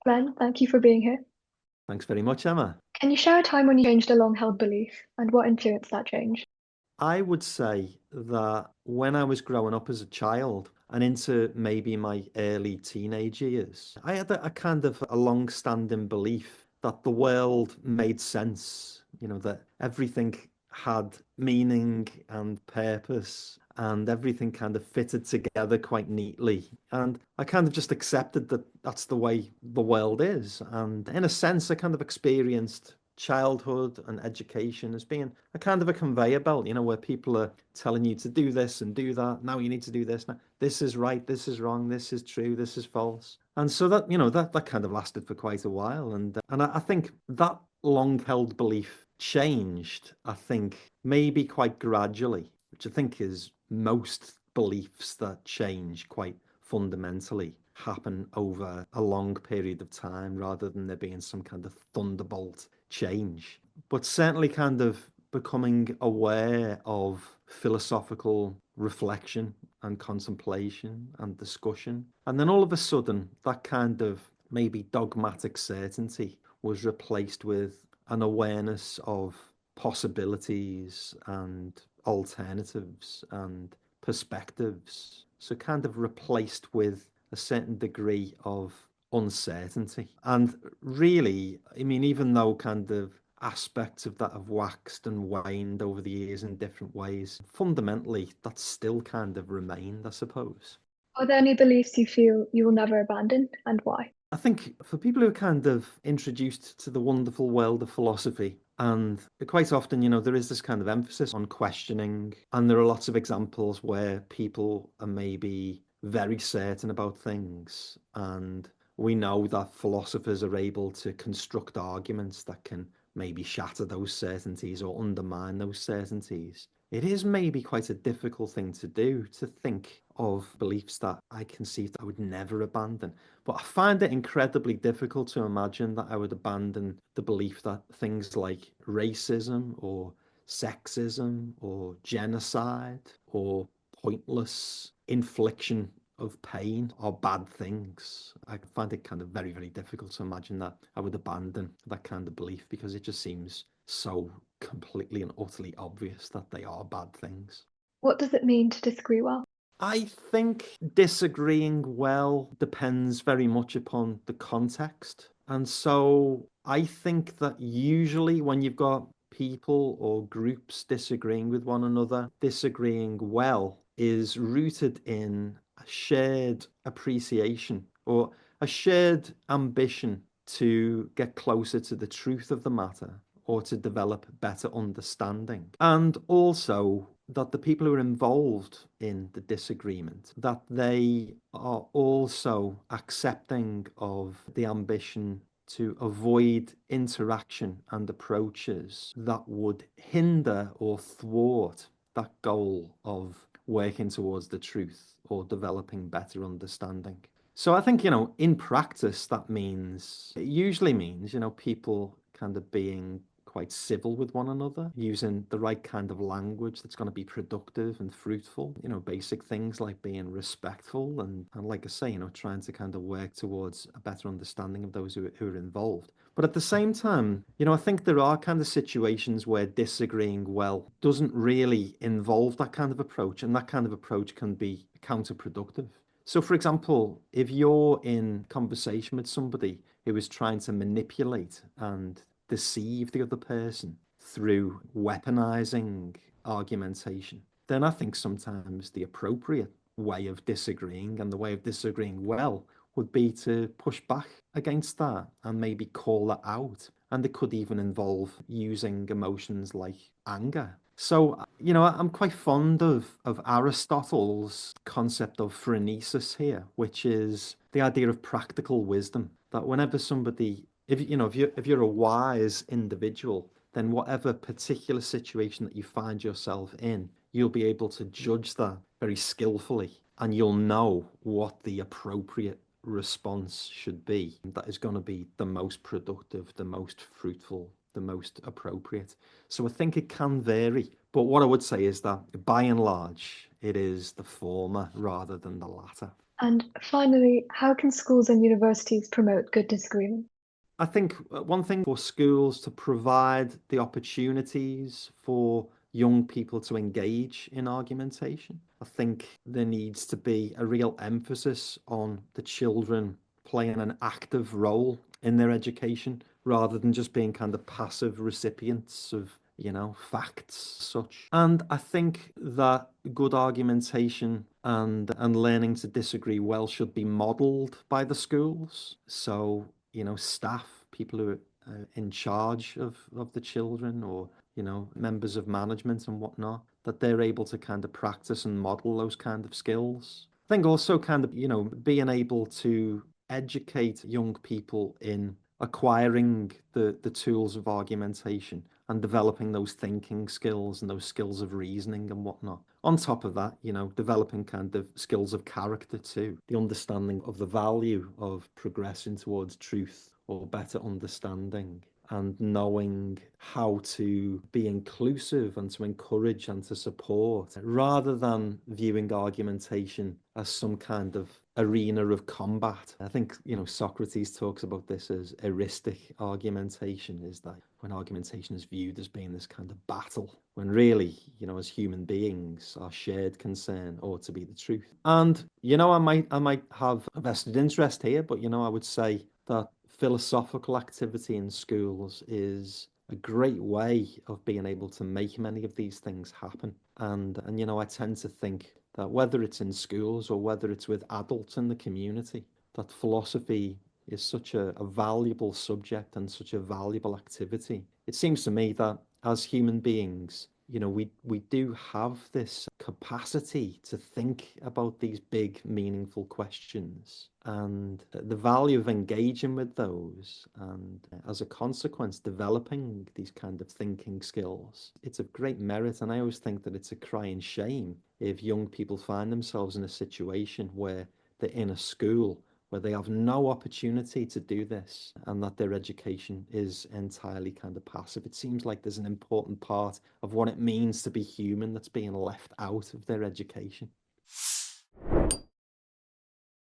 Ben, thank you for being here. Thanks very much, Emma. Can you share a time when you changed a long-held belief and what influenced that change? I would say that when I was growing up as a child and into maybe my early teenage years, I had a kind of a long-standing belief that the world made sense, that everything had meaning and purpose and everything kind of fitted together quite neatly. And I kind of just accepted that that's the way the world is. And in a sense, I kind of experienced childhood and education as being a kind of a conveyor belt, where people are telling you to do this and do that. Now you need to do this. Now this is right, this is wrong, this is true, this is false. And so that, that kind of lasted for quite a while. And I think that long held belief changed, I think, maybe quite gradually, which I think is most beliefs that change quite fundamentally happen over a long period of time rather than there being some kind of thunderbolt change. But certainly kind of becoming aware of philosophical reflection and contemplation and discussion. And then all of a sudden, that kind of maybe dogmatic certainty was replaced with an awareness of possibilities and alternatives and perspectives. So kind of replaced with a certain degree of uncertainty. And really, I mean, even though kind of aspects of that have waxed and waned over the years in different ways, fundamentally, that's still kind of remained, I suppose. Are there any beliefs you feel you will never abandon and why? I think for people who are kind of introduced to the wonderful world of philosophy, and quite often, there is this kind of emphasis on questioning, and there are lots of examples where people are maybe very certain about things, and we know that philosophers are able to construct arguments that can maybe shatter those certainties or undermine those certainties. It is maybe quite a difficult thing to do, to think of beliefs that I conceived I would never abandon. But I find it incredibly difficult to imagine that I would abandon the belief that things like racism or sexism or genocide or pointless infliction of pain are bad things. I find it kind of very, very difficult to imagine that I would abandon that kind of belief because it just seems so completely and utterly obvious that they are bad things. What does it mean to disagree well? I think disagreeing well depends very much upon the context. And so I think that usually when you've got people or groups disagreeing with one another, disagreeing well is rooted in a shared appreciation or a shared ambition to get closer to the truth of the matter or to develop better understanding. And also that the people who are involved in the disagreement, that they are also accepting of the ambition to avoid interaction and approaches that would hinder or thwart that goal of working towards the truth or developing better understanding. So I think, in practice, it usually means, people kind of being quite civil with one another, using the right kind of language that's going to be productive and fruitful. Basic things like being respectful and like I say, trying to kind of work towards a better understanding of those who are involved. But at the same time, I think there are kind of situations where disagreeing well doesn't really involve that kind of approach, and that kind of approach can be counterproductive. So, for example, if you're in conversation with somebody who is trying to manipulate and deceive the other person through weaponizing argumentation, then I think sometimes the appropriate way of disagreeing and the way of disagreeing well would be to push back against that and maybe call it out. And it could even involve using emotions like anger. So, I'm quite fond of Aristotle's concept of phronesis here, which is the idea of practical wisdom, that whenever somebody if you're a wise individual, then whatever particular situation that you find yourself in, you'll be able to judge that very skillfully, and you'll know what the appropriate response should be. That is going to be the most productive, the most fruitful, the most appropriate. So I think it can vary. But what I would say is that by and large, it is the former rather than the latter. And finally, how can schools and universities promote good disagreement? I think one thing for schools to provide the opportunities for young people to engage in argumentation. I think there needs to be a real emphasis on the children playing an active role in their education rather than just being kind of passive recipients of, facts such. And I think that good argumentation and learning to disagree well should be modeled by the schools. So, staff, people who are in charge of the children, or members of management and whatnot, that they're able to kind of practice and model those kind of skills. I think also kind of, being able to educate young people in acquiring the tools of argumentation and developing those thinking skills and those skills of reasoning and whatnot. On top of that, developing kind of skills of character too, the understanding of the value of progressing towards truth or better understanding, and knowing how to be inclusive and to encourage and to support, rather than viewing argumentation as some kind of arena of combat. I think, Socrates talks about this as heuristic argumentation, is that when argumentation is viewed as being this kind of battle, when really, as human beings, our shared concern ought to be the truth. And, I might have a vested interest here, but, I would say that philosophical activity in schools is a great way of being able to make many of these things happen. And I tend to think that whether it's in schools or whether it's with adults in the community, that philosophy is such a valuable subject and such a valuable activity. It seems to me that as human beings, we do have this capacity to think about these big, meaningful questions, and the value of engaging with those, and as a consequence, developing these kind of thinking skills. It's of great merit, and I always think that it's a crying shame if young people find themselves in a situation where they're in a school where they have no opportunity to do this, and that their education is entirely kind of passive. It seems like there's an important part of what it means to be human that's being left out of their education.